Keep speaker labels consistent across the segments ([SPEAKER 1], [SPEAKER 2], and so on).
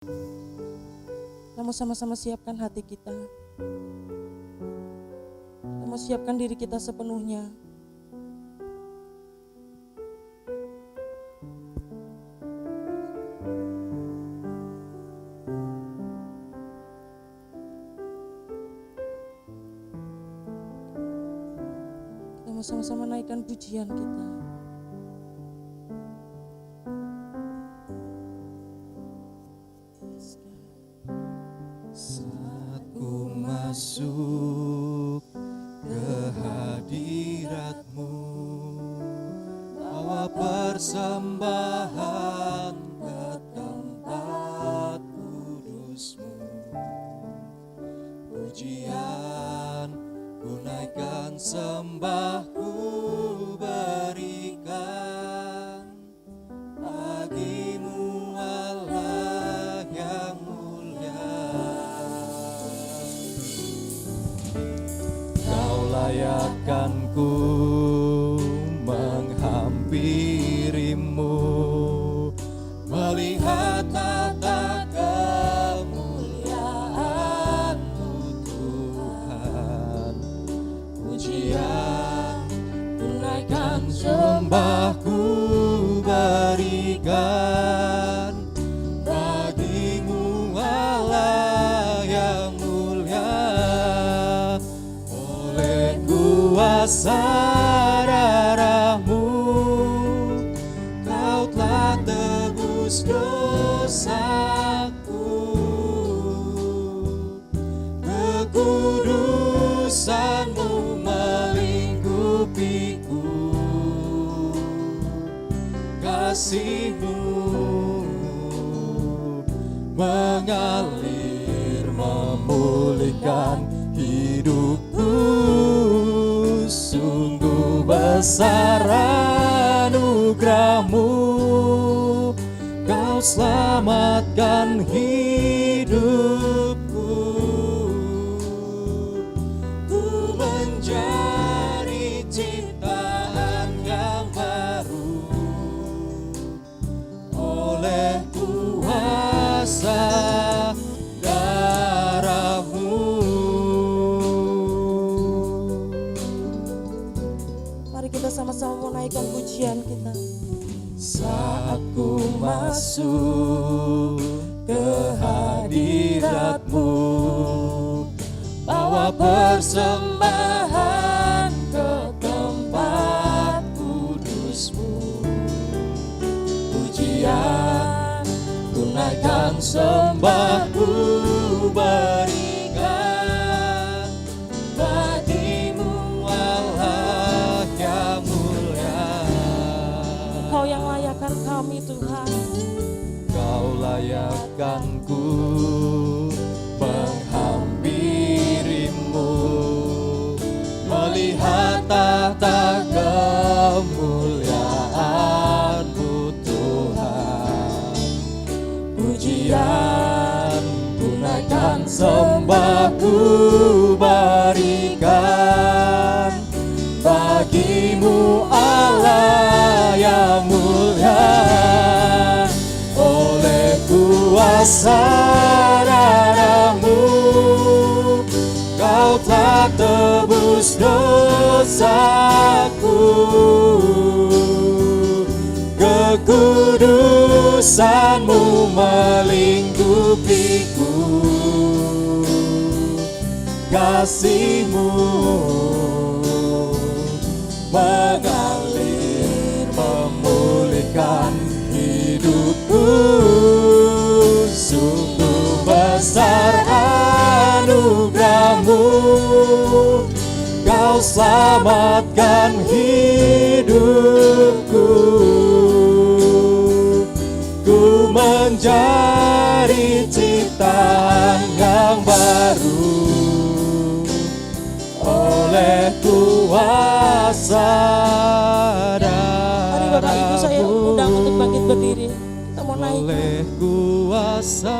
[SPEAKER 1] Kita mau sama-sama siapkan hati kita. Kita mau siapkan diri kita sepenuhnya. Kita mau sama-sama naikkan pujian kita.
[SPEAKER 2] Saat ku masuk ke hadirat-Mu, bawa persembahan ke tempat kudus-Mu. Pujian ku naikkan, sembah ku berikan bagi-Mu Allah yang mulia. Kau layakkan ku menghampiri-Mu, melihat tata kemuliaan-Mu Tuhan. Pujian ku naikkan, sembah ku berikan bagi-Mu Allah yang mulia. Oleh kuasa darah-Mu, Kau telah tebus dosaku. Kekudusan-Mu melingkupiku, kasih-Mu mengalir memulihkan hidupku. Sungguh besar anugerah-Mu, Kau selamatkan hidupku. Ku menjadi ciptaan yang baru oleh kuasa darah-Mu.
[SPEAKER 1] Mari kita sama-sama menaikkan pujian kita.
[SPEAKER 2] Saat ku masuk ke hadirat-Mu, bawa persembahan ke tempat kudus-Mu. Pujian ku naikkan, sembah ku berikan bagi-Mu Allah yang mulia.
[SPEAKER 1] Kau yang layakkan kami Tuhan.
[SPEAKER 2] Kau layakkan ku menghampiri-Mu, melihat tata kemuliaan-Mu Tuhan. Pujian ku naikkan, sembah ku berikan bagi-Mu Allah yang mulia. Oleh kuasa darah-Mu, Kau telah tebus dosaku. Kekudusan-Mu melingkupiku, kasih-Mu mengalir memulihkan hidupku. Sungguh besar anugerah-Mu, Kau selamatkan hidupku. Ku menjadi ciptaan yang baru oleh kuasa
[SPEAKER 1] Mari Bapak Ibu saya undang untuk bangkit berdiri. Kita mau naik.
[SPEAKER 2] oleh kuasa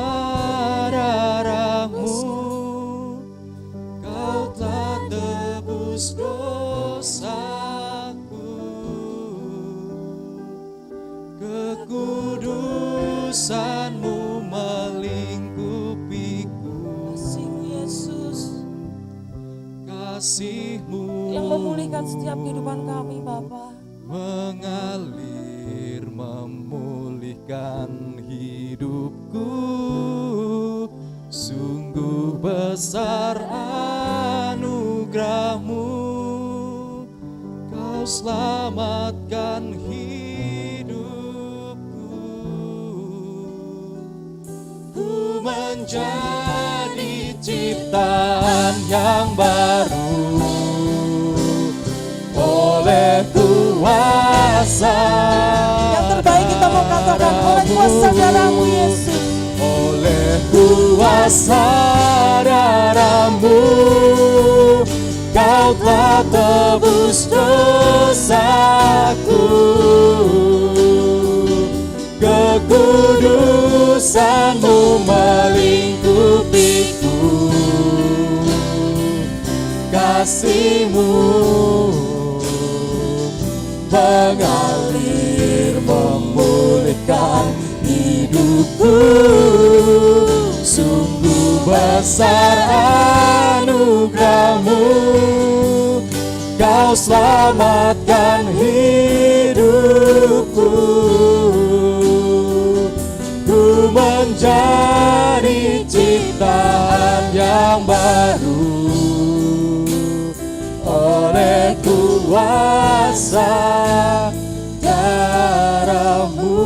[SPEAKER 2] darah-Mu, Kau telah tebus dosaku. Kekudusan-Mu melingkupi kasih-Mu
[SPEAKER 1] yang memulihkan setiap kehidupan kami, Bapa.
[SPEAKER 2] mengalir memulihkan hidupku. Sungguh besar anugerah-Mu, Kau selamatkan hidupku. Ku menjadi ciptaan yang baru oleh kuasa
[SPEAKER 1] Yang terbaik kita mau katakan oleh kuasa darah-Mu, Yesus.
[SPEAKER 2] oleh kuasa darah-Mu, Kau telah tebus dosaku. Kekudusan-Mu melingkupiku, kasih-Mu mengalir memulihkan hidupku. Sungguh besar anugerah-Mu, Kau selamatkan hidupku. Ku menjadi ciptaan yang baru oleh kuasa darah-Mu.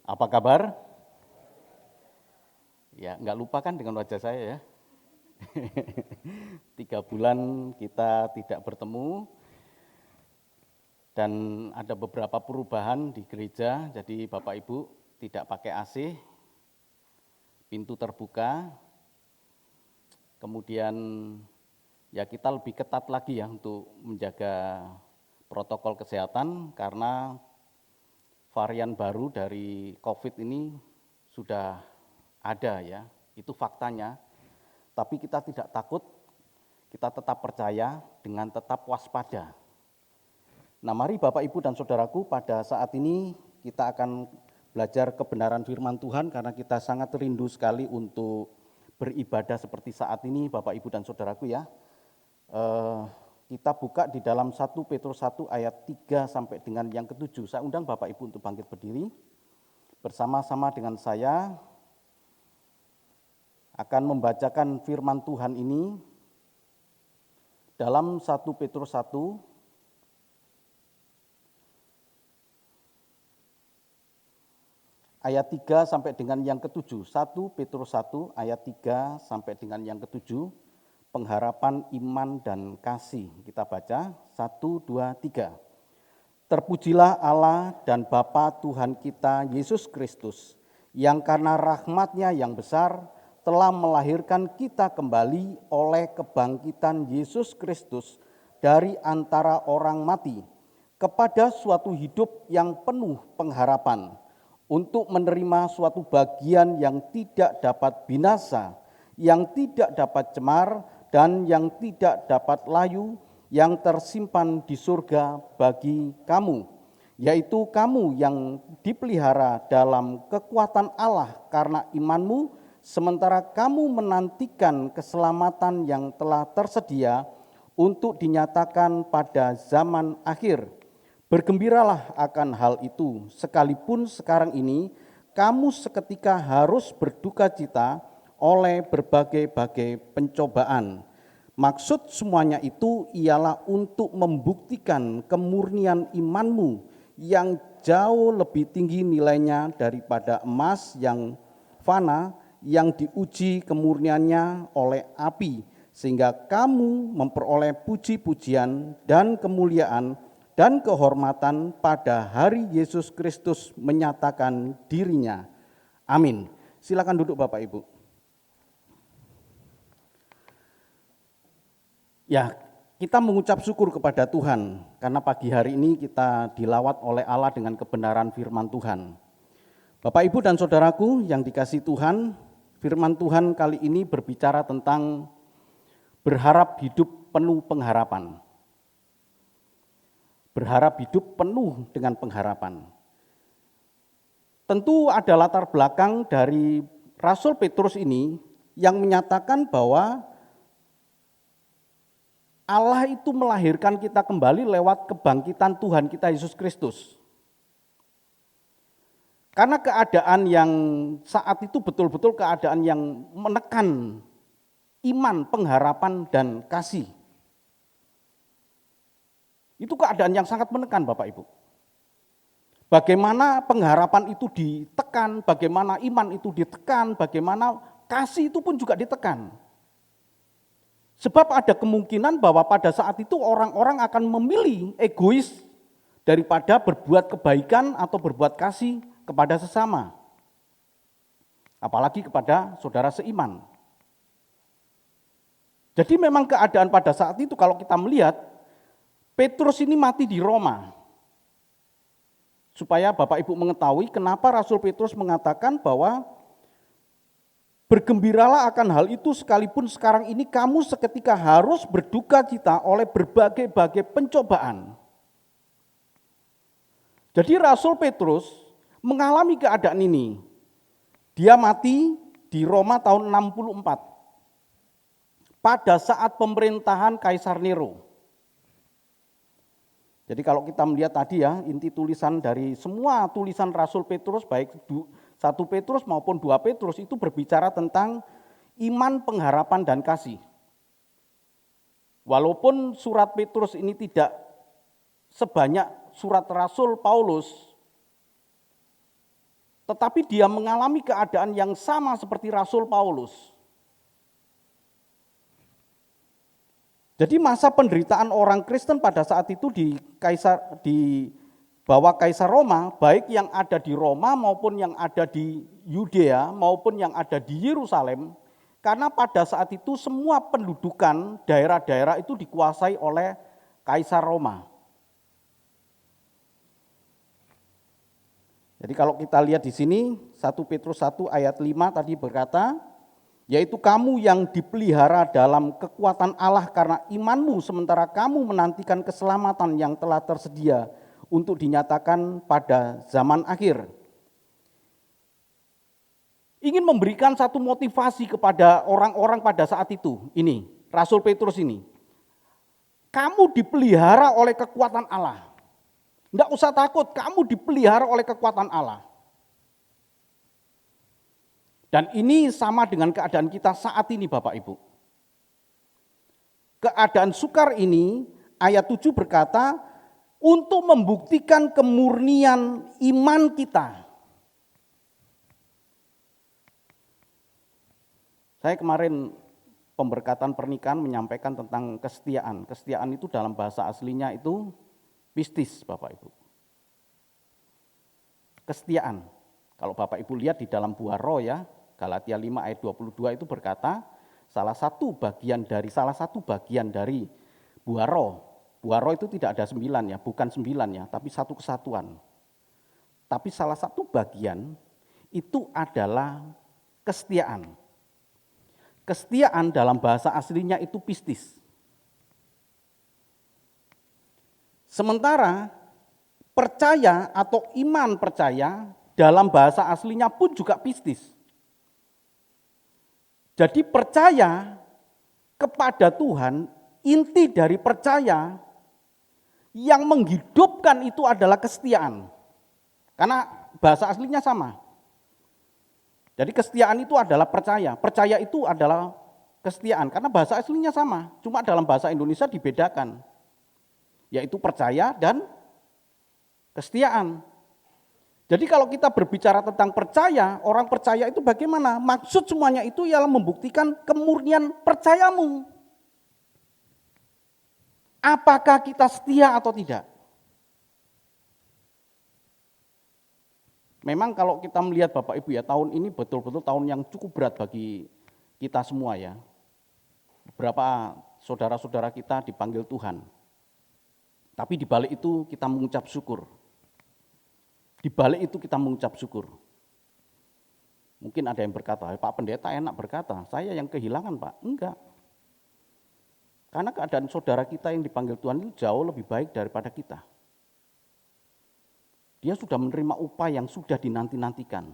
[SPEAKER 3] Apa kabar? Ya, nggak lupa kan dengan wajah saya ya. 3 bulan kita tidak bertemu dan ada beberapa perubahan di gereja. Jadi Bapak Ibu tidak pakai AC, pintu terbuka. Kemudian ya kita lebih ketat lagi ya untuk menjaga protokol kesehatan karena varian baru dari COVID ini sudah ada ya, itu faktanya. Tapi kita tidak takut, kita tetap percaya dengan tetap waspada. Nah, mari Bapak, Ibu, dan Saudaraku, pada saat ini kita akan belajar kebenaran firman Tuhan karena kita sangat rindu sekali untuk beribadah seperti saat ini, Bapak, Ibu, dan Saudaraku ya. Kita buka di dalam 1 Petrus 1 ayat 3 sampai dengan yang ke-7. Saya undang Bapak Ibu untuk bangkit berdiri. Bersama-sama dengan saya akan membacakan firman Tuhan ini dalam 1 Petrus 1 ayat 3 sampai dengan yang ke-7. 1 Petrus 1 ayat 3 sampai dengan yang ke-7. Pengharapan iman dan kasih. Kita baca 1, 2, 3. Terpujilah Allah dan Bapa Tuhan kita Yesus Kristus, yang karena rahmat-Nya yang besar telah melahirkan kita kembali oleh kebangkitan Yesus Kristus dari antara orang mati kepada suatu hidup yang penuh pengharapan, untuk menerima suatu bagian yang tidak dapat binasa, yang tidak dapat cemar, dan yang tidak dapat layu, yang tersimpan di surga bagi kamu, yaitu kamu yang dipelihara dalam kekuatan Allah karena imanmu, sementara kamu menantikan keselamatan yang telah tersedia untuk dinyatakan pada zaman akhir. Bergembiralah akan hal itu, sekalipun sekarang ini kamu seketika harus berduka cita oleh berbagai-bagai pencobaan. Maksud semuanya itu ialah untuk membuktikan kemurnian imanmu yang jauh lebih tinggi nilainya daripada emas yang fana, yang diuji kemurniannya oleh api, sehingga kamu memperoleh puji-pujian dan kemuliaan dan kehormatan pada hari Yesus Kristus menyatakan dirinya. Amin. Silakan duduk Bapak Ibu. Ya, kita mengucap syukur kepada Tuhan karena pagi hari ini kita dilawat oleh Allah dengan kebenaran firman Tuhan. Bapak, Ibu, dan Saudaraku yang dikasihi Tuhan, firman Tuhan kali ini berbicara tentang berharap hidup penuh pengharapan. Berharap hidup penuh dengan pengharapan. Tentu ada latar belakang dari Rasul Petrus ini yang menyatakan bahwa Allah itu melahirkan kita kembali lewat kebangkitan Tuhan kita Yesus Kristus. Karena keadaan yang saat itu betul-betul keadaan yang menekan iman, pengharapan, dan kasih. Itu keadaan yang sangat menekan Bapak Ibu. Bagaimana pengharapan itu ditekan, bagaimana iman itu ditekan, bagaimana kasih itu pun juga ditekan. Sebab ada kemungkinan bahwa pada saat itu orang-orang akan memilih egois daripada berbuat kebaikan atau berbuat kasih kepada sesama. Apalagi kepada saudara seiman. Jadi memang keadaan pada saat itu kalau kita melihat, Petrus ini mati di Roma. Supaya Bapak Ibu mengetahui kenapa Rasul Petrus mengatakan bahwa bergembiralah akan hal itu sekalipun sekarang ini kamu seketika harus berduka cita oleh berbagai-bagai pencobaan. Jadi Rasul Petrus mengalami keadaan ini. Dia mati di Roma tahun 64. Pada saat pemerintahan Kaisar Nero. Jadi kalau kita melihat tadi ya, inti tulisan dari semua tulisan Rasul Petrus, baik 1 Petrus maupun 2 Petrus itu berbicara tentang iman, pengharapan, dan kasih. Walaupun surat Petrus ini tidak sebanyak surat Rasul Paulus, tetapi dia mengalami keadaan yang sama seperti Rasul Paulus. Jadi masa penderitaan orang Kristen pada saat itu di bawah Kaisar Roma, baik yang ada di Roma maupun yang ada di Yudea maupun yang ada di Yerusalem, karena pada saat itu semua pendudukan daerah-daerah itu dikuasai oleh Kaisar Roma. Jadi kalau kita lihat di sini 1 Petrus 1 ayat 5 tadi berkata, yaitu kamu yang dipelihara dalam kekuatan Allah karena imanmu sementara kamu menantikan keselamatan yang telah tersedia untuk dinyatakan pada zaman akhir. Ingin memberikan satu motivasi kepada orang-orang pada saat itu, ini Rasul Petrus ini. Kamu dipelihara oleh kekuatan Allah. Tidak usah takut, kamu dipelihara oleh kekuatan Allah. Dan ini sama dengan keadaan kita saat ini Bapak Ibu. Keadaan sukar ini, ayat 7 berkata, untuk membuktikan kemurnian iman kita. Saya kemarin pemberkatan pernikahan menyampaikan tentang kesetiaan. Kesetiaan itu dalam bahasa aslinya itu pistis Bapak Ibu. Kesetiaan. Kalau Bapak Ibu lihat di dalam buah roh ya, Galatia 5 ayat 22 itu berkata, salah satu bagian dari buah roh. Buah roh itu tidak ada 9 ya, bukan 9 ya, tapi satu kesatuan. Tapi salah satu bagian itu adalah kesetiaan. Kesetiaan dalam bahasa aslinya itu pistis. Sementara percaya atau iman percaya dalam bahasa aslinya pun juga pistis. Jadi percaya kepada Tuhan, inti dari percaya yang menghidupkan itu adalah kesetiaan. Karena bahasa aslinya sama. Jadi kesetiaan itu adalah percaya itu adalah kesetiaan. Karena bahasa aslinya sama, cuma dalam bahasa Indonesia dibedakan. Yaitu percaya dan kesetiaan. Jadi kalau kita berbicara tentang percaya, orang percaya itu bagaimana? Maksud semuanya itu ialah membuktikan kemurnian percayamu. Apakah kita setia atau tidak? Memang kalau kita melihat Bapak Ibu ya, tahun ini betul-betul tahun yang cukup berat bagi kita semua ya. Beberapa saudara-saudara kita dipanggil Tuhan. Tapi di balik itu kita mengucap syukur. Di balik itu kita mengucap syukur. Mungkin ada yang berkata, Pak Pendeta enak berkata, saya yang kehilangan Pak. Enggak. Karena keadaan saudara kita yang dipanggil Tuhan itu jauh lebih baik daripada kita. Dia sudah menerima upah yang sudah dinanti-nantikan.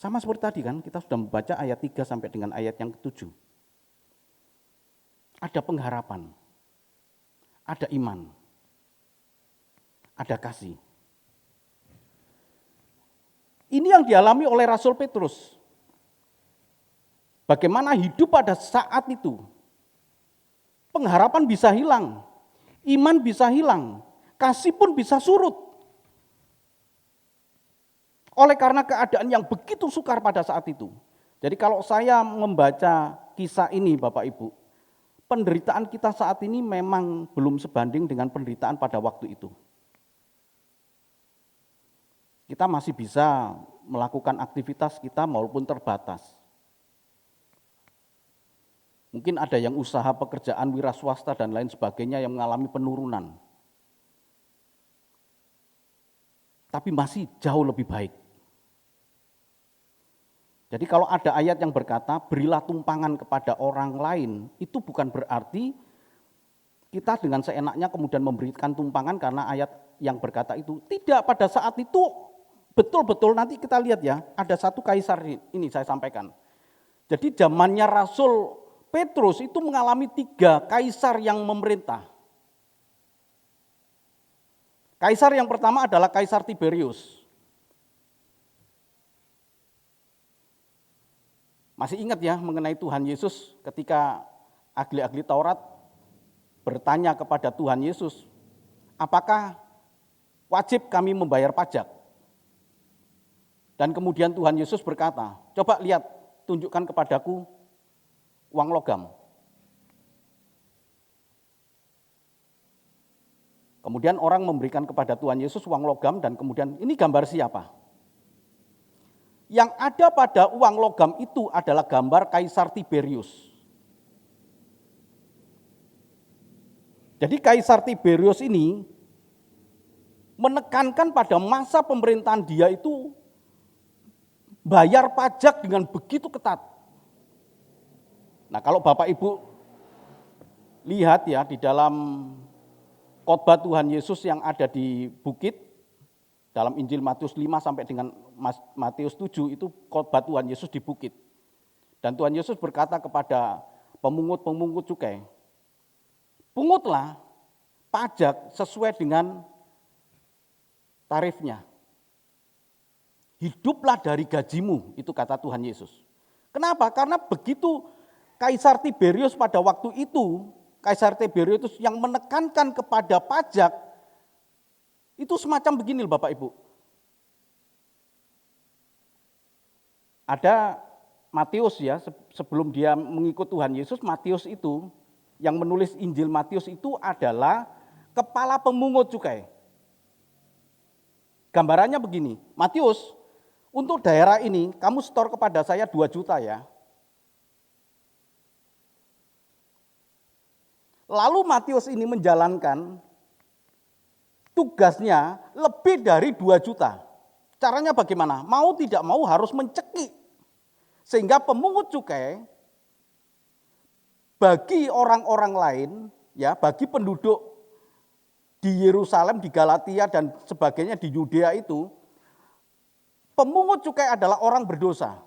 [SPEAKER 3] Sama seperti tadi kan, kita sudah membaca ayat 3 sampai dengan ayat yang ke-7. Ada pengharapan, ada iman, ada kasih. Ini yang dialami oleh Rasul Petrus. Bagaimana hidup pada saat itu. Pengharapan bisa hilang, iman bisa hilang, kasih pun bisa surut. Oleh karena keadaan yang begitu sukar pada saat itu. Jadi kalau saya membaca kisah ini Bapak Ibu, penderitaan kita saat ini memang belum sebanding dengan penderitaan pada waktu itu. Kita masih bisa melakukan aktivitas kita walaupun terbatas. Mungkin ada yang usaha pekerjaan wira swasta dan lain sebagainya yang mengalami penurunan. Tapi masih jauh lebih baik. Jadi kalau ada ayat yang berkata, berilah tumpangan kepada orang lain, itu bukan berarti kita dengan seenaknya kemudian memberikan tumpangan karena ayat yang berkata itu. Tidak, pada saat itu betul-betul nanti kita lihat ya, ada satu kaisar ini saya sampaikan. Jadi zamannya Rasul Petrus itu mengalami 3 kaisar yang memerintah. Kaisar yang pertama adalah Kaisar Tiberius. Masih ingat ya mengenai Tuhan Yesus ketika ahli-ahli Taurat bertanya kepada Tuhan Yesus, apakah wajib kami membayar pajak? Dan kemudian Tuhan Yesus berkata, coba lihat, tunjukkan kepadaku uang logam. Kemudian orang memberikan kepada Tuhan Yesus uang logam dan kemudian ini gambar siapa? Yang ada pada uang logam itu adalah gambar Kaisar Tiberius. Jadi Kaisar Tiberius ini menekankan pada masa pemerintahan dia itu bayar pajak dengan begitu ketat. Nah kalau Bapak Ibu lihat ya di dalam khotbah Tuhan Yesus yang ada di bukit, dalam Injil Matius 5 sampai dengan Matius 7 itu khotbah Tuhan Yesus di bukit. Dan Tuhan Yesus berkata kepada pemungut-pemungut cukai, pungutlah pajak sesuai dengan tarifnya. Hiduplah dari gajimu, itu kata Tuhan Yesus. Kenapa? Karena begitu Kaisar Tiberius pada waktu itu, Kaisar Tiberius yang menekankan kepada pajak, itu semacam begini Bapak Ibu. Ada Matius ya, sebelum dia mengikut Tuhan Yesus, Matius itu yang menulis Injil Matius itu adalah kepala pemungut cukai. Gambarannya begini, Matius, untuk daerah ini kamu setor kepada saya 2 juta ya. Lalu Matius ini menjalankan tugasnya lebih dari 2 juta. Caranya bagaimana? Mau tidak mau harus mencekik. Sehingga pemungut cukai bagi orang-orang lain, ya, bagi penduduk di Yerusalem, di Galatia dan sebagainya di Yudea itu, pemungut cukai adalah orang berdosa.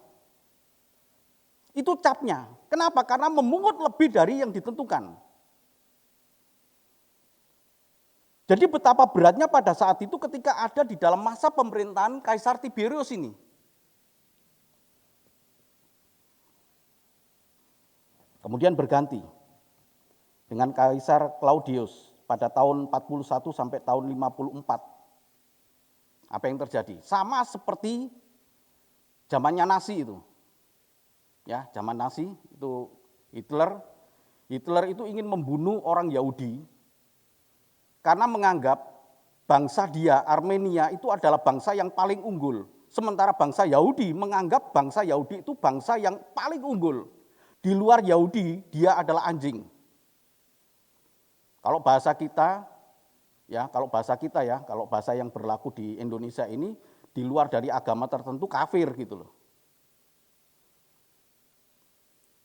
[SPEAKER 3] Itu capnya. Kenapa? Karena memungut lebih dari yang ditentukan. Jadi betapa beratnya pada saat itu ketika ada di dalam masa pemerintahan Kaisar Tiberius ini. Kemudian berganti dengan Kaisar Claudius pada tahun 41 sampai tahun 54. Apa yang terjadi? Sama seperti zamannya Nazi itu. Ya, zaman Nazi itu Hitler itu ingin membunuh orang Yahudi karena menganggap bangsa dia, Armenia, itu adalah bangsa yang paling unggul. Sementara bangsa Yahudi menganggap bangsa Yahudi itu bangsa yang paling unggul. Di luar Yahudi, dia adalah anjing. Kalau bahasa kita ya, kalau bahasa yang berlaku di Indonesia ini, di luar dari agama tertentu kafir gitu loh.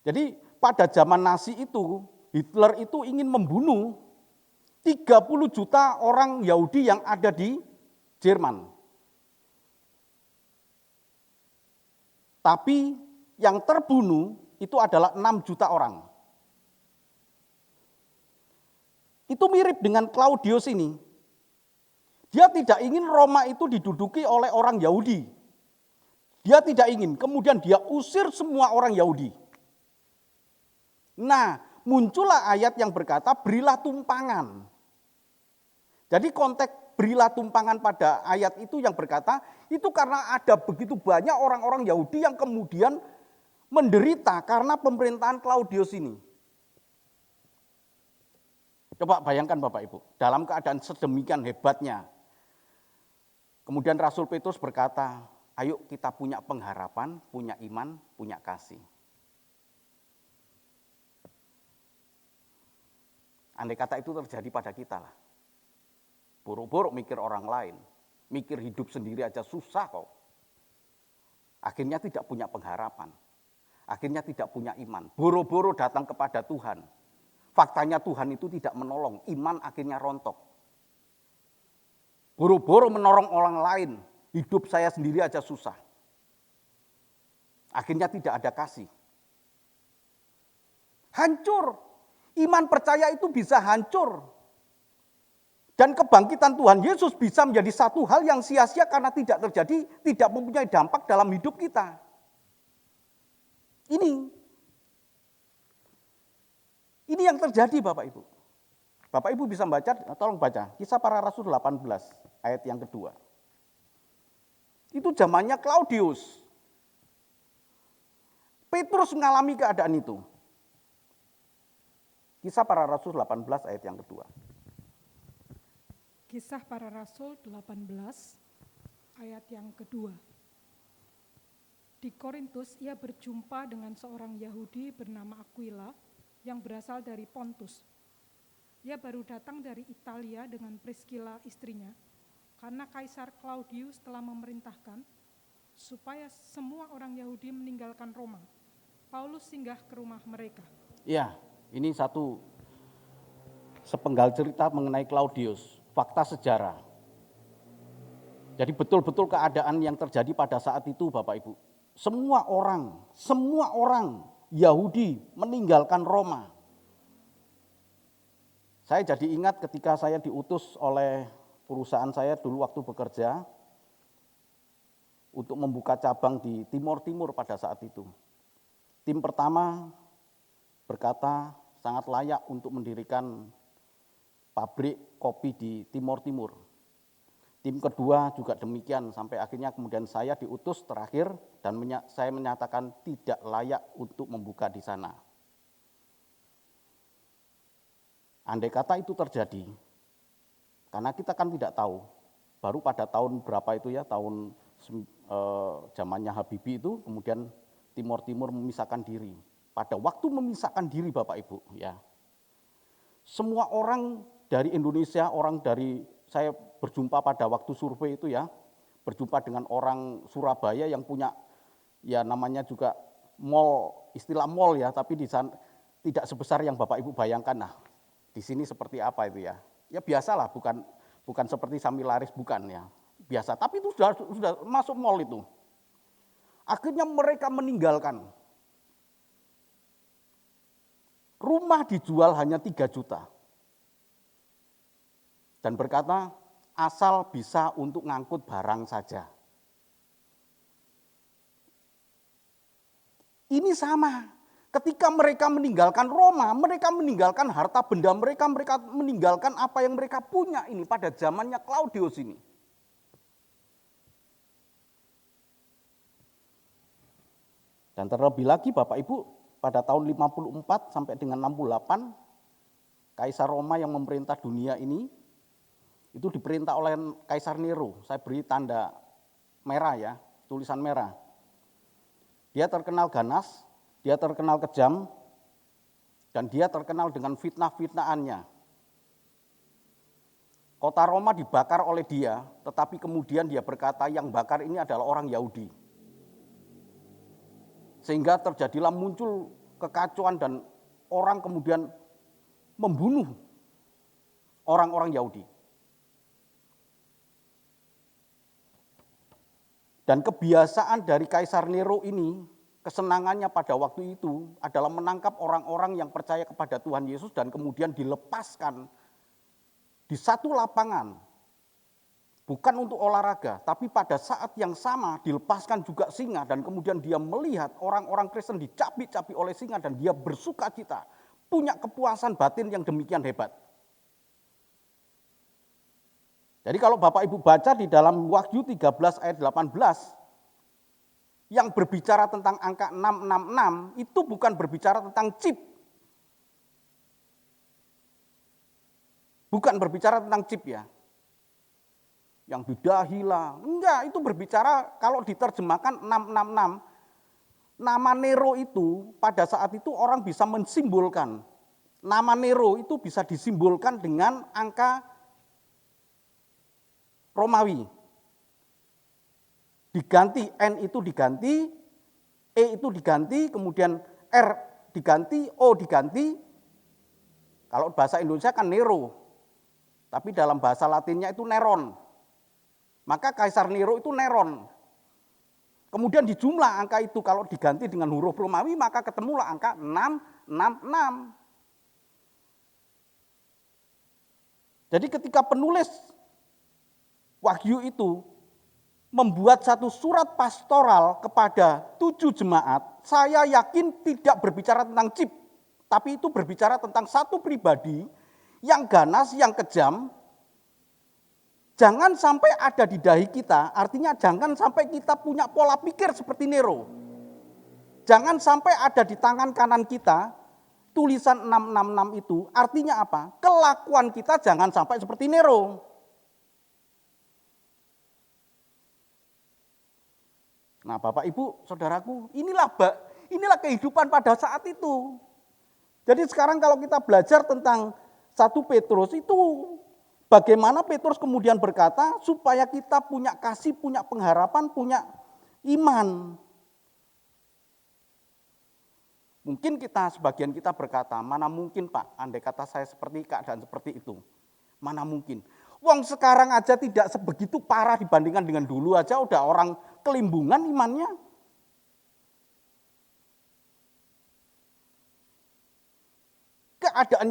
[SPEAKER 3] Jadi pada zaman Nazi itu, Hitler itu ingin membunuh 30 juta orang Yahudi yang ada di Jerman. Tapi yang terbunuh itu adalah 6 juta orang. Itu mirip dengan Claudius ini. Dia tidak ingin Roma itu diduduki oleh orang Yahudi. Dia tidak ingin, kemudian dia usir semua orang Yahudi. Nah, muncullah ayat yang berkata, berilah tumpangan. Jadi konteks berilah tumpangan pada ayat itu yang berkata, itu karena ada begitu banyak orang-orang Yahudi yang kemudian menderita karena pemerintahan Claudius ini. Coba bayangkan Bapak Ibu, dalam keadaan sedemikian hebatnya. Kemudian Rasul Petrus berkata, ayo kita punya pengharapan, punya iman, punya kasih. Andai kata itu terjadi pada kita lah. Buruk-buruk mikir orang lain, mikir hidup sendiri aja susah kok. Akhirnya tidak punya pengharapan, akhirnya tidak punya iman. Boro-boro datang kepada Tuhan. Faktanya Tuhan itu tidak menolong, iman akhirnya rontok. Boro-boro menolong orang lain, hidup saya sendiri aja susah. Akhirnya tidak ada kasih. Hancur, iman percaya itu bisa hancur. Dan kebangkitan Tuhan Yesus bisa menjadi satu hal yang sia-sia karena tidak terjadi, tidak mempunyai dampak dalam hidup kita. Ini yang terjadi Bapak Ibu. Bapak Ibu bisa baca, tolong baca, Kisah Para Rasul 18 ayat yang kedua. Itu zamannya Claudius. Petrus mengalami keadaan itu. Kisah Para Rasul 18 ayat yang kedua.
[SPEAKER 2] Kisah Para Rasul 18 ayat yang kedua. Di Korintus ia berjumpa dengan seorang Yahudi bernama Aquila yang berasal dari Pontus. Ia baru datang dari Italia dengan Priscilla istrinya, karena Kaisar Claudius telah memerintahkan supaya semua orang Yahudi meninggalkan Roma. Paulus singgah ke rumah mereka. Ya, ini satu sepenggal cerita mengenai Claudius, fakta sejarah. Jadi betul-betul keadaan yang terjadi pada saat itu Bapak Ibu. Semua orang Yahudi meninggalkan Roma. Saya jadi ingat ketika saya diutus oleh perusahaan saya dulu waktu bekerja untuk membuka cabang di Timur Timur pada saat itu. Tim pertama berkata sangat layak untuk mendirikan pabrik kopi di Timur Timur. Tim kedua juga demikian sampai akhirnya kemudian saya diutus terakhir dan saya menyatakan tidak layak untuk membuka di sana. Andai kata itu terjadi, karena kita kan tidak tahu, baru pada tahun berapa itu ya, tahun zamannya Habibie itu, kemudian Timur Timur memisahkan diri. Pada waktu memisahkan diri Bapak Ibu, ya, semua orang dari Indonesia, orang dari, saya berjumpa pada waktu survei itu ya, berjumpa dengan orang Surabaya yang punya, ya namanya juga mall, istilah mall ya, tapi di sana tidak sebesar yang Bapak Ibu bayangkan. Nah, di sini seperti apa itu ya? Ya biasalah, bukan seperti Samilaris, bukan ya. Biasa, tapi itu sudah masuk mall itu. Akhirnya mereka meninggalkan. Rumah dijual hanya 3 juta. Dan berkata, asal bisa untuk ngangkut barang saja. Ini sama. Ketika mereka meninggalkan Roma, mereka meninggalkan harta benda mereka meninggalkan apa yang mereka punya ini pada zamannya Claudius ini. Dan terlebih lagi Bapak Ibu, pada tahun 54 sampai dengan 68, Kaisar Roma yang memerintah dunia ini, itu diperintah oleh Kaisar Nero. Saya beri tanda merah ya, tulisan merah. Dia terkenal ganas, dia terkenal kejam, dan dia terkenal dengan fitnah-fitnahannya. Kota Roma dibakar oleh dia, tetapi kemudian dia berkata yang bakar ini adalah orang Yahudi. Sehingga terjadilah muncul kekacauan dan orang kemudian membunuh orang-orang Yahudi. Dan kebiasaan dari Kaisar Nero ini, kesenangannya pada waktu itu adalah menangkap orang-orang yang percaya kepada Tuhan Yesus dan kemudian dilepaskan di satu lapangan. Bukan untuk olahraga, tapi pada saat yang sama dilepaskan juga singa dan kemudian dia melihat orang-orang Kristen dicapik-capik oleh singa dan dia bersuka cita, punya kepuasan batin yang demikian hebat. Jadi kalau Bapak Ibu baca di dalam Wahyu 13 ayat 18, yang berbicara tentang angka 666 itu bukan berbicara tentang chip. Bukan berbicara tentang chip ya. Yang beda hilang. Enggak, itu berbicara kalau diterjemahkan 666. Nama Nero itu pada saat itu orang bisa mensimbolkan. Nama Nero itu bisa disimbolkan dengan angka Romawi. Diganti, N itu diganti, E itu diganti, kemudian R diganti, O diganti. Kalau bahasa Indonesia kan Nero, tapi dalam bahasa Latinnya itu Neron. Maka Kaisar Nero itu Neron. Kemudian dijumlah angka itu, kalau diganti dengan huruf Romawi maka ketemulah angka 666. Jadi ketika penulis Wahyu itu membuat satu surat pastoral kepada 7 jemaat, saya yakin tidak berbicara tentang chip, tapi itu berbicara tentang satu pribadi yang ganas, yang kejam. Jangan sampai ada di dahi kita, artinya jangan sampai kita punya pola pikir seperti Nero. Jangan sampai ada di tangan kanan kita tulisan 666 itu, artinya apa? Kelakuan kita jangan sampai seperti Nero. Nah Bapak Ibu, Saudaraku, inilah kehidupan pada saat itu. Jadi sekarang kalau kita belajar tentang 1 Petrus itu, bagaimana Petrus kemudian berkata supaya kita punya kasih, punya pengharapan, punya iman. Mungkin sebagian kita berkata, mana mungkin Pak, andai kata saya seperti keadaan seperti itu. Mana mungkin. Wong sekarang aja tidak sebegitu parah dibandingkan dengan dulu aja udah orang kelimbungan imannya. Keadaan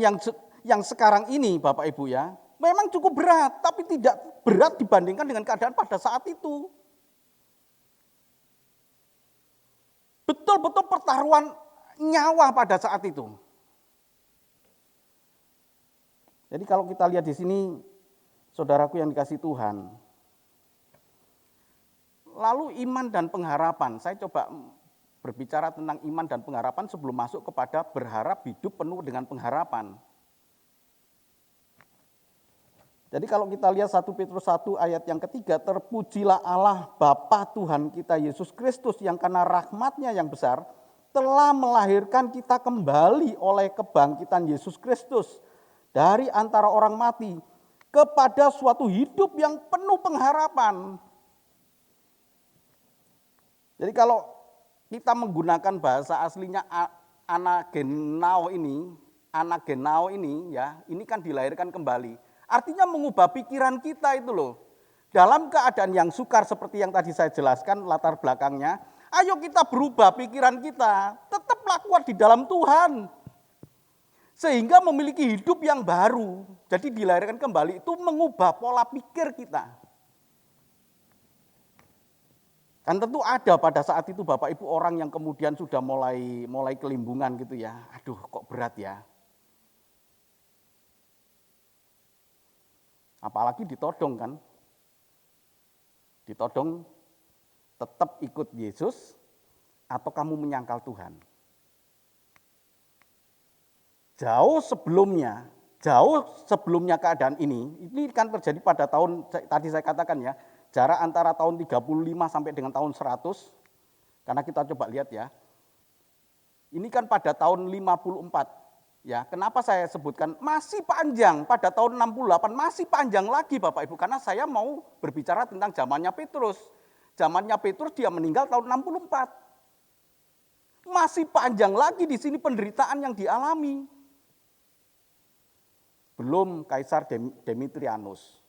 [SPEAKER 2] yang sekarang ini Bapak Ibu ya, memang cukup berat, tapi tidak berat dibandingkan dengan keadaan pada saat itu. Betul-betul pertaruhan nyawa pada saat itu. Jadi kalau kita lihat di sini, saudaraku yang dikasih Tuhan, lalu iman dan pengharapan, saya coba berbicara tentang iman dan pengharapan sebelum masuk kepada berharap hidup penuh dengan pengharapan. Jadi kalau kita lihat 1 Petrus 1 ayat yang ketiga, terpujilah Allah Bapa Tuhan kita Yesus Kristus yang karena rahmat-Nya yang besar telah melahirkan kita kembali oleh kebangkitan Yesus Kristus dari antara orang mati kepada suatu hidup yang penuh pengharapan. Jadi kalau kita menggunakan bahasa aslinya anagenao ini ya, ini kan dilahirkan kembali. Artinya mengubah pikiran kita itu loh. Dalam keadaan yang sukar seperti yang tadi saya jelaskan latar belakangnya, ayo kita berubah pikiran kita, tetaplah kuat di dalam Tuhan. Sehingga memiliki hidup yang baru. Jadi dilahirkan kembali itu mengubah pola pikir kita. Kan tentu ada pada saat itu Bapak Ibu orang yang kemudian sudah mulai kelimbungan gitu ya. Aduh kok berat ya. Apalagi ditodong kan. Ditodong tetap ikut Yesus atau kamu menyangkal Tuhan. Jauh sebelumnya keadaan ini kan terjadi pada tahun, tadi saya katakan ya, jarak antara tahun 35 sampai dengan tahun 100, karena kita coba lihat ya, ini kan pada tahun 54, ya. Kenapa saya sebutkan masih panjang, pada tahun 68 masih panjang lagi Bapak Ibu, karena saya mau berbicara tentang zamannya Petrus. Zamannya Petrus dia meninggal tahun 64. Masih panjang lagi di sini penderitaan yang dialami. Belum Kaisar Demetrianus.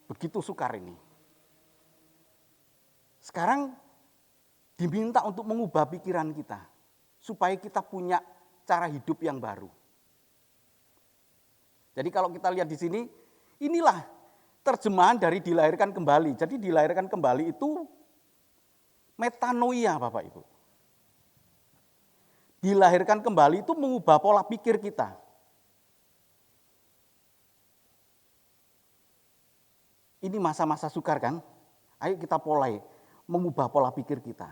[SPEAKER 2] Begitu sukar ini. Sekarang diminta untuk mengubah pikiran kita, supaya kita punya cara hidup yang baru. Jadi kalau kita lihat di sini, inilah terjemahan dari dilahirkan kembali. Jadi dilahirkan kembali itu metanoia, Bapak Ibu. Dilahirkan kembali itu mengubah pola pikir kita. Ini masa-masa sukar kan? Ayo kita mulai mengubah pola pikir kita.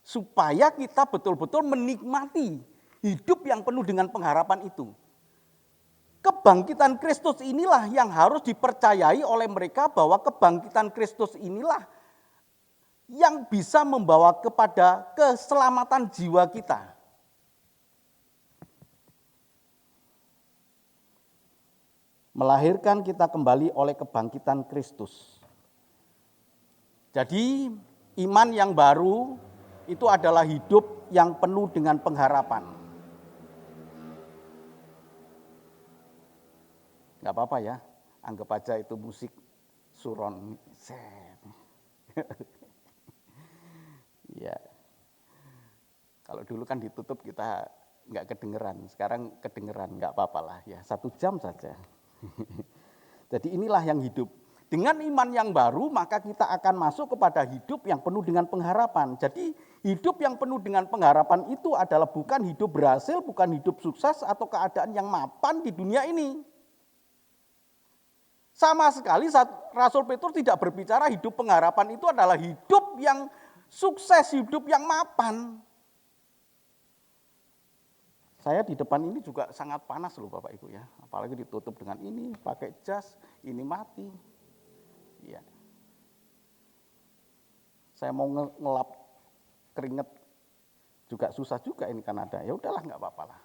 [SPEAKER 2] Supaya kita betul-betul menikmati hidup yang penuh dengan pengharapan itu. Kebangkitan Kristus inilah yang harus dipercayai oleh mereka, bahwa kebangkitan Kristus inilah yang bisa membawa kepada keselamatan jiwa kita. Melahirkan kita kembali oleh kebangkitan Kristus. Jadi iman yang baru itu adalah hidup yang penuh dengan pengharapan. Enggak apa-apa ya, anggap aja itu musik suron. Ya, kalau dulu kan ditutup kita nggak kedengeran, sekarang kedengeran, nggak apa-apa lah ya, 1 jam saja. Jadi inilah yang hidup. Dengan iman yang baru maka kita akan masuk kepada hidup yang penuh dengan pengharapan. Jadi hidup yang penuh dengan pengharapan itu adalah bukan hidup berhasil, bukan hidup sukses atau keadaan yang mapan di dunia ini. Sama sekali Rasul Petrus tidak berbicara hidup pengharapan itu adalah hidup yang sukses, hidup yang mapan. Saya di depan ini juga sangat panas loh Bapak Ibu ya. Apalagi ditutup dengan ini, pakai jas, ini mati. Ya. Saya mau ngelap keringet juga susah juga ini kan ada. Ya udahlah nggak apa-apa lah.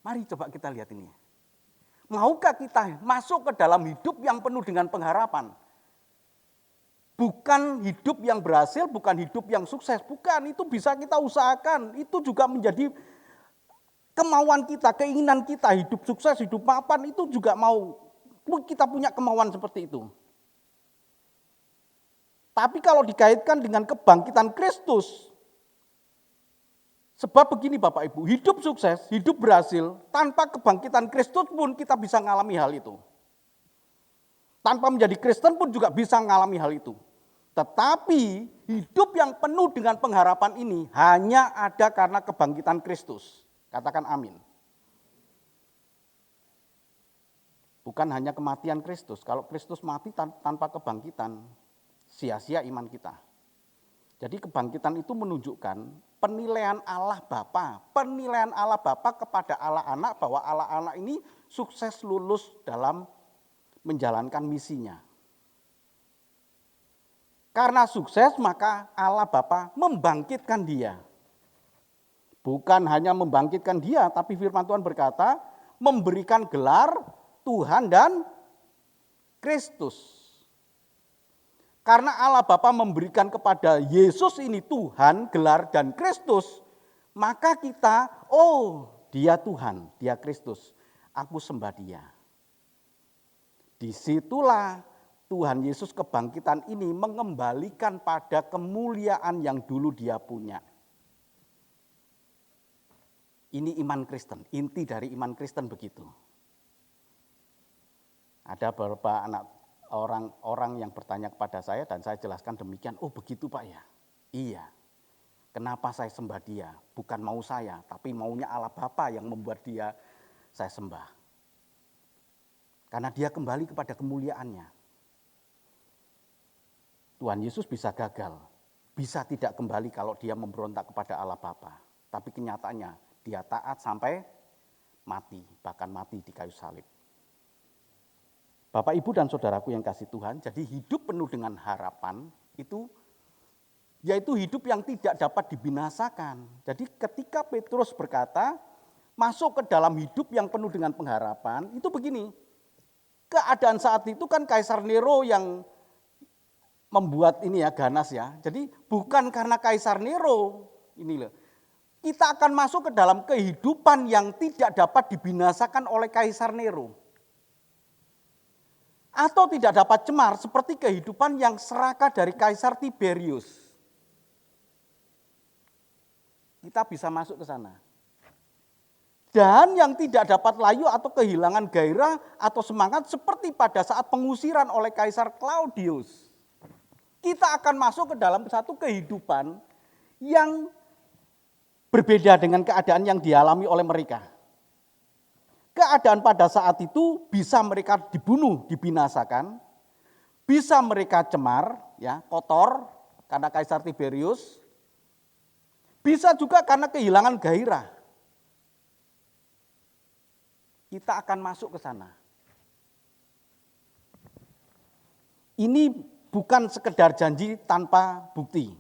[SPEAKER 2] Mari coba kita lihat ini. Maukah kita masuk ke dalam hidup yang penuh dengan pengharapan? Bukan hidup yang berhasil, bukan hidup yang sukses. Bukan, itu bisa kita usahakan. Itu juga menjadi kemauan kita, keinginan kita. Hidup sukses, hidup mapan itu juga mau. Kita punya kemauan seperti itu. Tapi kalau dikaitkan dengan kebangkitan Kristus. Sebab begini Bapak Ibu, hidup sukses, hidup berhasil, tanpa kebangkitan Kristus pun kita bisa mengalami hal itu. Tanpa menjadi Kristen pun juga bisa mengalami hal itu. Tetapi hidup yang penuh dengan pengharapan ini hanya ada karena kebangkitan Kristus. Katakan amin. Bukan hanya kematian Kristus. Kalau Kristus mati tanpa kebangkitan, sia-sia iman kita. Jadi kebangkitan itu menunjukkan penilaian Allah Bapa. Penilaian Allah Bapa kepada Allah Anak, bahwa Allah Anak ini sukses lulus dalam menjalankan misinya. Karena sukses maka Allah Bapa membangkitkan dia. Bukan hanya membangkitkan dia, tapi firman Tuhan berkata, memberikan gelar Tuhan dan Kristus. Karena Allah Bapa memberikan kepada Yesus ini Tuhan, gelar dan Kristus, maka kita, oh dia Tuhan, dia Kristus, aku sembah dia. Disitulah Tuhan Yesus kebangkitan ini mengembalikan pada kemuliaan yang dulu dia punya. Ini iman Kristen, inti dari iman Kristen begitu. Ada beberapa orang yang bertanya kepada saya dan saya jelaskan demikian, oh begitu Pak ya? Iya. Kenapa saya sembah dia? Bukan mau saya, tapi maunya Allah Bapa yang membuat dia saya sembah. Karena dia kembali kepada kemuliaannya. Tuhan Yesus bisa gagal, bisa tidak kembali kalau dia memberontak kepada Allah Bapa. Tapi kenyataannya dia taat sampai mati, bahkan mati di kayu salib. Bapak, Ibu, dan saudaraku yang kasih Tuhan, jadi hidup penuh dengan harapan itu yaitu hidup yang tidak dapat dibinasakan. Jadi ketika Petrus berkata, masuk ke dalam hidup yang penuh dengan pengharapan, itu begini. Keadaan saat itu kan Kaisar Nero yang membuat ini ya ganas ya. Jadi bukan karena Kaisar Nero, ini loh. kita akan masuk ke dalam kehidupan yang tidak dapat dibinasakan oleh Kaisar Nero. Atau tidak dapat cemar seperti kehidupan yang serakah dari Kaisar Tiberius. Kita bisa masuk ke sana. Dan yang tidak dapat layu atau kehilangan gairah atau semangat seperti pada saat pengusiran oleh Kaisar Claudius. Kita akan masuk ke dalam satu kehidupan yang berbeda dengan keadaan yang dialami oleh mereka. Keadaan pada saat itu bisa mereka dibunuh, dibinasakan, bisa mereka cemar, ya, kotor karena Kaisar Tiberius, bisa juga karena kehilangan gairah. Kita akan masuk ke sana. Ini bukan sekedar janji tanpa bukti.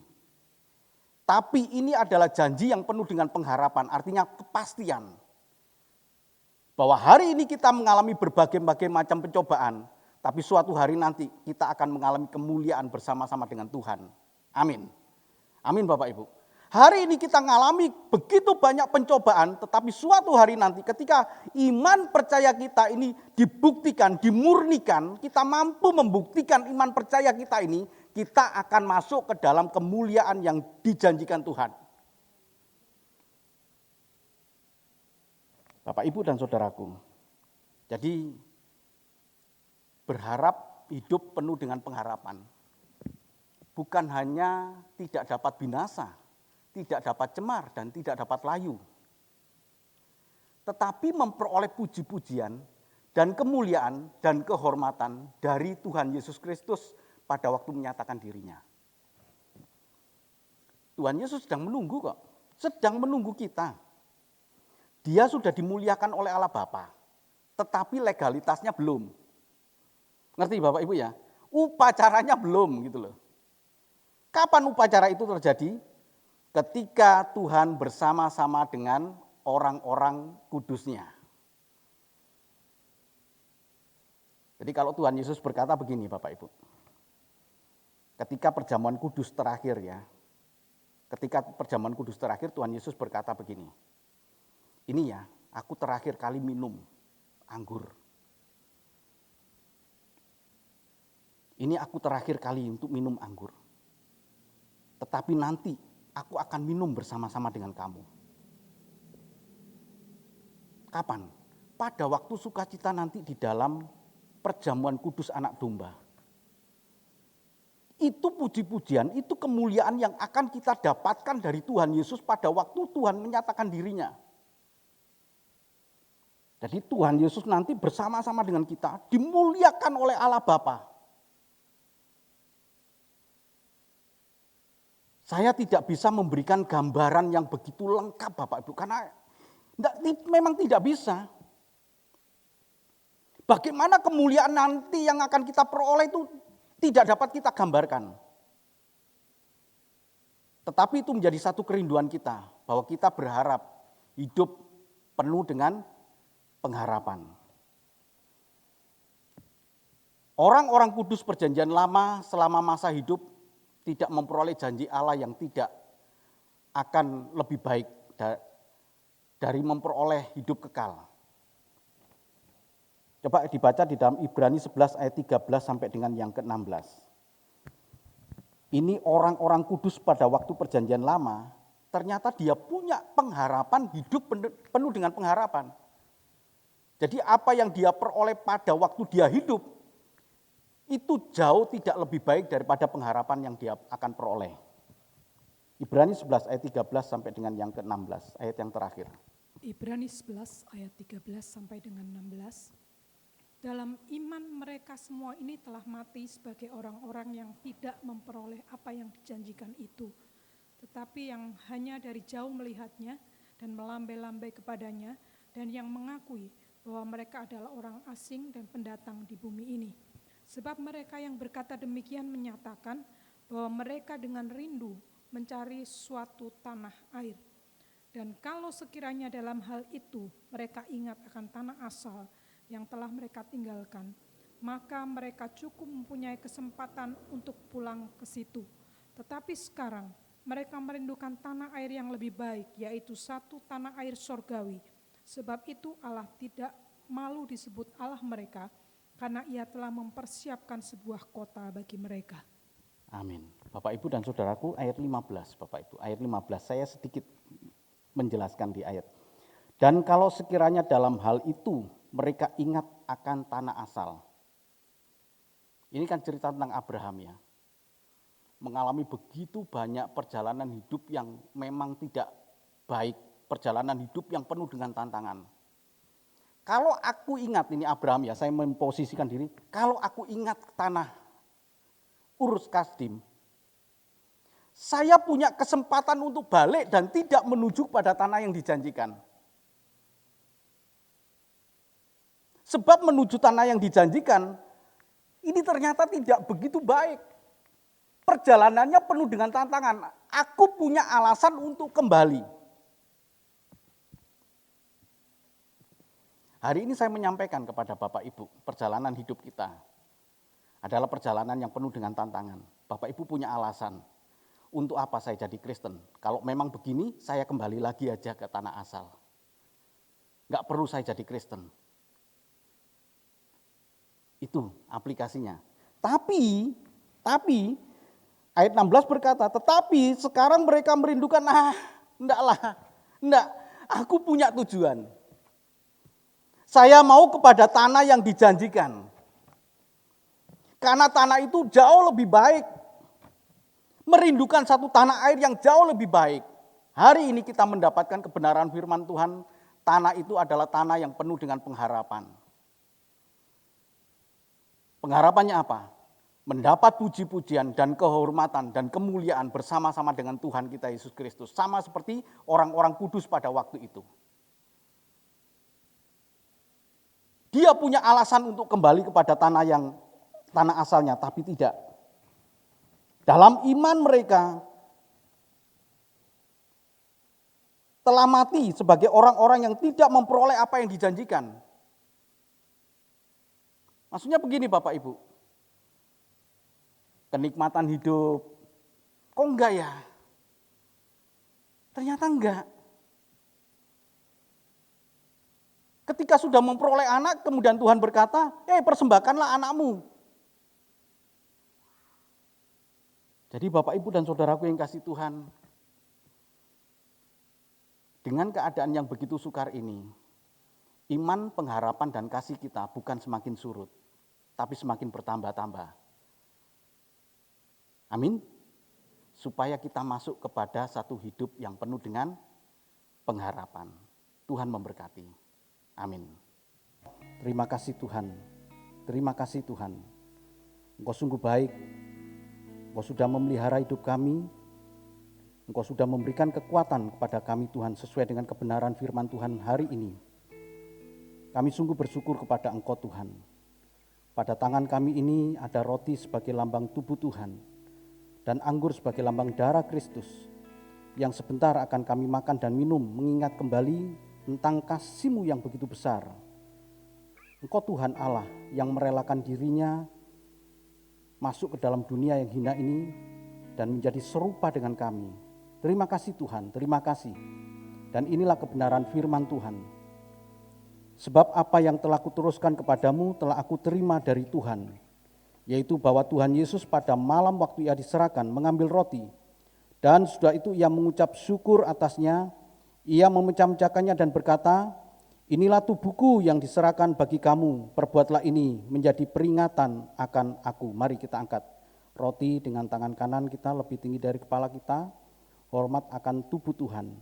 [SPEAKER 2] Tapi ini adalah janji yang penuh dengan pengharapan, artinya kepastian. Bahwa hari ini kita mengalami berbagai macam pencobaan, tapi suatu hari nanti kita akan mengalami kemuliaan bersama-sama dengan Tuhan. Amin. Amin Bapak Ibu. Hari ini kita mengalami begitu banyak pencobaan, tetapi suatu hari nanti ketika iman percaya kita ini dibuktikan, dimurnikan, kita mampu membuktikan iman percaya kita ini, kita akan masuk ke dalam kemuliaan yang dijanjikan Tuhan. Bapak, Ibu, dan saudaraku, jadi berharap hidup penuh dengan pengharapan. Bukan hanya tidak dapat binasa, tidak dapat cemar, dan tidak dapat layu. Tetapi memperoleh puji-pujian dan kemuliaan dan kehormatan dari Tuhan Yesus Kristus pada waktu menyatakan dirinya. Tuhan Yesus sedang menunggu kok, sedang menunggu kita. Dia sudah dimuliakan oleh Allah Bapa, tetapi legalitasnya belum. Ngerti Bapak Ibu ya? Upacaranya belum gitu loh. Kapan upacara itu terjadi? Ketika Tuhan bersama-sama dengan orang-orang kudusnya. Jadi kalau Tuhan Yesus berkata begini Bapak Ibu. Ketika perjamuan kudus terakhir ya. Ketika perjamuan kudus terakhir Tuhan Yesus berkata begini. Ini ya, aku terakhir kali minum anggur. Ini aku terakhir kali untuk minum anggur. Tetapi nanti aku akan minum bersama-sama dengan kamu. Kapan? Pada waktu sukacita nanti di dalam perjamuan kudus anak domba. Itu puji-pujian, itu kemuliaan yang akan kita dapatkan dari Tuhan Yesus pada waktu Tuhan menyatakan dirinya. Jadi Tuhan Yesus nanti bersama-sama dengan kita dimuliakan oleh Allah Bapa. Saya tidak bisa memberikan gambaran yang begitu lengkap Bapak Ibu, karena memang tidak bisa. Bagaimana kemuliaan nanti yang akan kita peroleh itu tidak dapat kita gambarkan. Tetapi itu menjadi satu kerinduan kita, bahwa kita berharap hidup penuh dengan pengharapan. Orang-orang kudus perjanjian lama selama masa hidup tidak memperoleh janji Allah yang tidak akan lebih baik dari memperoleh hidup kekal. Coba dibaca di dalam Ibrani 11 ayat 13 sampai dengan yang ke-16. Ini orang-orang kudus pada waktu perjanjian lama, ternyata dia punya pengharapan, hidup penuh dengan pengharapan. Jadi apa yang dia peroleh pada waktu dia hidup, itu jauh tidak lebih baik daripada pengharapan yang dia akan peroleh. Ibrani 11 ayat 13 sampai dengan yang ke-16, ayat yang terakhir.
[SPEAKER 4] Ibrani 11 ayat 13 sampai dengan 16. Dalam iman mereka semua ini telah mati sebagai orang-orang yang tidak memperoleh apa yang dijanjikan itu, tetapi yang hanya dari jauh melihatnya dan melambai-lambai kepadanya, dan yang mengakui bahwa mereka adalah orang asing dan pendatang di bumi ini. Sebab mereka yang berkata demikian menyatakan bahwa mereka dengan rindu mencari suatu tanah air. Dan kalau sekiranya dalam hal itu mereka ingat akan tanah asal yang telah mereka tinggalkan, maka mereka cukup mempunyai kesempatan untuk pulang ke situ. Tetapi sekarang Mereka merindukan tanah air yang lebih baik, yaitu satu tanah air sorgawi. Sebab itu Allah tidak malu disebut Allah mereka, karena Ia telah mempersiapkan sebuah kota bagi mereka.
[SPEAKER 2] Amin. Bapak Ibu dan Saudaraku, ayat 15, Bapak Ibu, ayat 15, saya sedikit menjelaskan di ayat. Dan kalau sekiranya dalam hal itu mereka ingat akan tanah asal. Ini kan cerita tentang Abraham ya. Mengalami begitu banyak perjalanan hidup yang memang tidak baik, perjalanan hidup yang penuh dengan tantangan. Kalau aku ingat, ini Abraham ya, saya memposisikan diri, kalau aku ingat tanah Ur Kasdim, saya punya kesempatan untuk balik dan tidak menuju pada tanah yang dijanjikan. Sebab menuju tanah yang dijanjikan, ini ternyata tidak begitu baik. Perjalanannya penuh dengan tantangan. Aku punya alasan untuk kembali. Hari ini saya menyampaikan kepada Bapak Ibu, perjalanan hidup kita adalah perjalanan yang penuh dengan tantangan. Bapak Ibu punya alasan. Untuk apa saya jadi Kristen? Kalau memang begini, saya kembali lagi aja ke tanah asal. Enggak perlu saya jadi Kristen. Itu aplikasinya. Tapi ayat 16 berkata, tetapi sekarang mereka merindukan, enggak, aku punya tujuan. Saya mau kepada tanah yang dijanjikan. Karena tanah itu jauh lebih baik. Merindukan satu tanah air yang jauh lebih baik. Hari ini kita mendapatkan kebenaran firman Tuhan, tanah itu adalah tanah yang penuh dengan pengharapan. Pengharapannya apa? Mendapat puji-pujian dan kehormatan dan kemuliaan bersama-sama dengan Tuhan kita Yesus Kristus. Sama seperti orang-orang kudus pada waktu itu. Dia punya alasan untuk kembali kepada tanah asalnya, tapi tidak. Dalam iman mereka telah mati sebagai orang-orang yang tidak memperoleh apa yang dijanjikan. Maksudnya begini Bapak Ibu. Kenikmatan hidup, kok enggak ya? Ternyata enggak. Ketika sudah memperoleh anak, kemudian Tuhan berkata, persembahkanlah anakmu. Jadi Bapak Ibu dan Saudaraku yang kasih Tuhan, dengan keadaan yang begitu sukar ini, iman, pengharapan, dan kasih kita bukan semakin surut, tapi semakin bertambah-tambah. Amin. Supaya kita masuk kepada satu hidup yang penuh dengan pengharapan. Tuhan memberkati. Amin. Terima kasih Tuhan. Terima kasih Tuhan. Engkau sungguh baik. Engkau sudah memelihara hidup kami. Engkau sudah memberikan kekuatan kepada kami Tuhan sesuai dengan kebenaran firman Tuhan hari ini. Kami sungguh bersyukur kepada Engkau Tuhan. Pada tangan kami ini ada roti sebagai lambang tubuh Tuhan. Dan anggur sebagai lambang darah Kristus yang sebentar akan kami makan dan minum mengingat kembali tentang kasih-Mu yang begitu besar. Engkau Tuhan Allah yang merelakan dirinya masuk ke dalam dunia yang hina ini dan menjadi serupa dengan kami. Terima kasih Tuhan, terima kasih. Dan inilah kebenaran firman Tuhan. Sebab apa yang telah kuteruskan kepadamu telah aku terima dari Tuhan. Yaitu bahwa Tuhan Yesus pada malam waktu Ia diserahkan mengambil roti. Dan sudah itu Ia mengucap syukur atasnya. Ia memecah-mecahkannya dan berkata, inilah tubuhku yang diserahkan bagi kamu. Perbuatlah ini menjadi peringatan akan aku. Mari kita angkat roti dengan tangan kanan kita lebih tinggi dari kepala kita. Hormat akan tubuh Tuhan.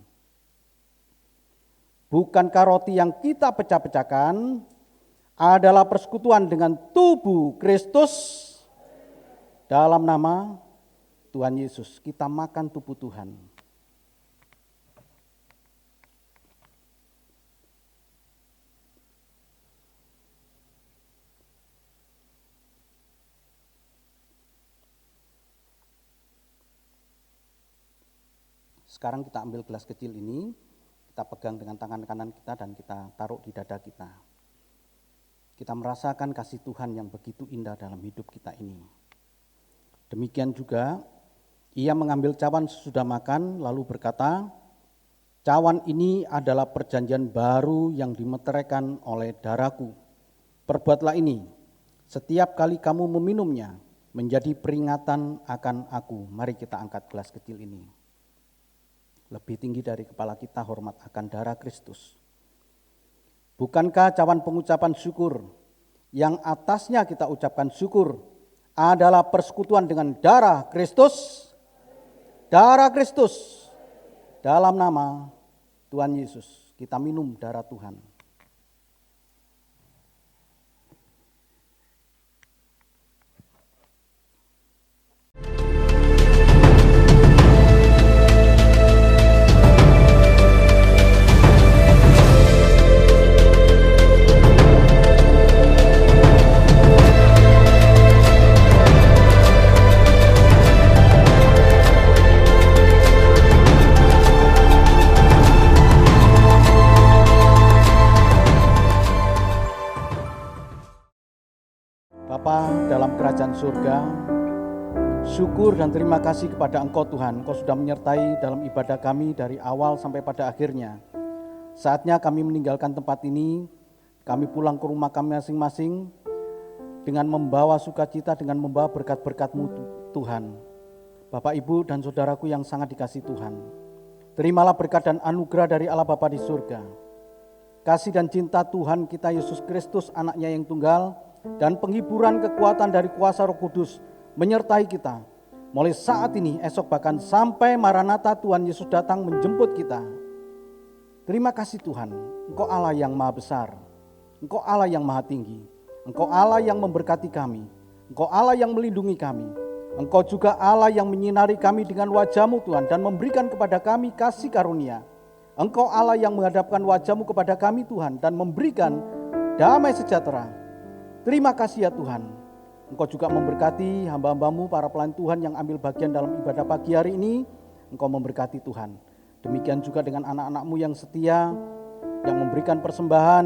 [SPEAKER 2] Bukankah roti yang kita pecah-pecahkan adalah persekutuan dengan tubuh Kristus? Dalam nama Tuhan Yesus, kita makan tubuh Tuhan. Sekarang kita ambil gelas kecil ini, kita pegang dengan tangan kanan kita dan kita taruh di dada kita. Kita merasakan kasih Tuhan yang begitu indah dalam hidup kita ini. Demikian juga
[SPEAKER 3] Ia mengambil cawan sesudah makan lalu berkata, "Cawan ini adalah perjanjian baru yang dimeteraikan oleh darahku. Perbuatlah ini setiap kali kamu meminumnya menjadi peringatan akan aku." Mari kita angkat gelas kecil ini. Lebih tinggi dari kepala kita hormat akan darah Kristus. Bukankah cawan pengucapan syukur yang atasnya kita ucapkan syukur adalah persekutuan dengan darah Kristus? Darah Kristus. Dalam nama Tuhan Yesus kita minum darah Tuhan. Bapa dalam kerajaan surga, syukur dan terima kasih kepada Engkau Tuhan. Engkau sudah menyertai dalam ibadah kami dari awal sampai pada akhirnya. Saatnya kami meninggalkan tempat ini, kami pulang ke rumah kami masing-masing dengan membawa sukacita, dengan membawa berkat-berkat-Mu Tuhan. Bapak, Ibu, dan saudaraku yang sangat dikasihi Tuhan, terimalah berkat dan anugerah dari Allah Bapa di surga. Kasih dan cinta Tuhan kita Yesus Kristus, anaknya yang tunggal, dan penghiburan kekuatan dari kuasa Roh Kudus menyertai kita mulai saat ini, esok, bahkan sampai Maranatha Tuhan Yesus datang menjemput kita. Terima kasih Tuhan, Engkau Allah yang maha besar, Engkau Allah yang maha tinggi, Engkau Allah yang memberkati kami, Engkau Allah yang melindungi kami, Engkau juga Allah yang menyinari kami dengan wajah-Mu Tuhan dan memberikan kepada kami kasih karunia. Engkau Allah yang menghadapkan wajah-Mu kepada kami Tuhan dan memberikan damai sejahtera. Terima kasih ya Tuhan, Engkau juga memberkati hamba-hamba-Mu, para pelayan Tuhan yang ambil bagian dalam ibadah pagi hari ini. Engkau memberkati Tuhan. Demikian juga dengan anak-anak-Mu yang setia, yang memberikan persembahan,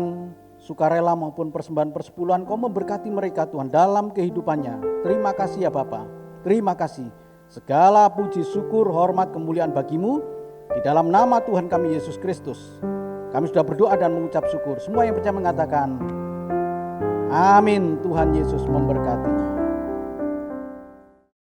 [SPEAKER 3] sukarela maupun persembahan persepuluhan. Engkau memberkati mereka Tuhan dalam kehidupannya. Terima kasih ya Bapa, terima kasih. Segala puji, syukur, hormat, kemuliaan bagi-Mu. Di dalam nama Tuhan kami Yesus Kristus, kami sudah berdoa dan mengucap syukur. Semua yang percaya mengatakan, amin. Tuhan Yesus memberkati.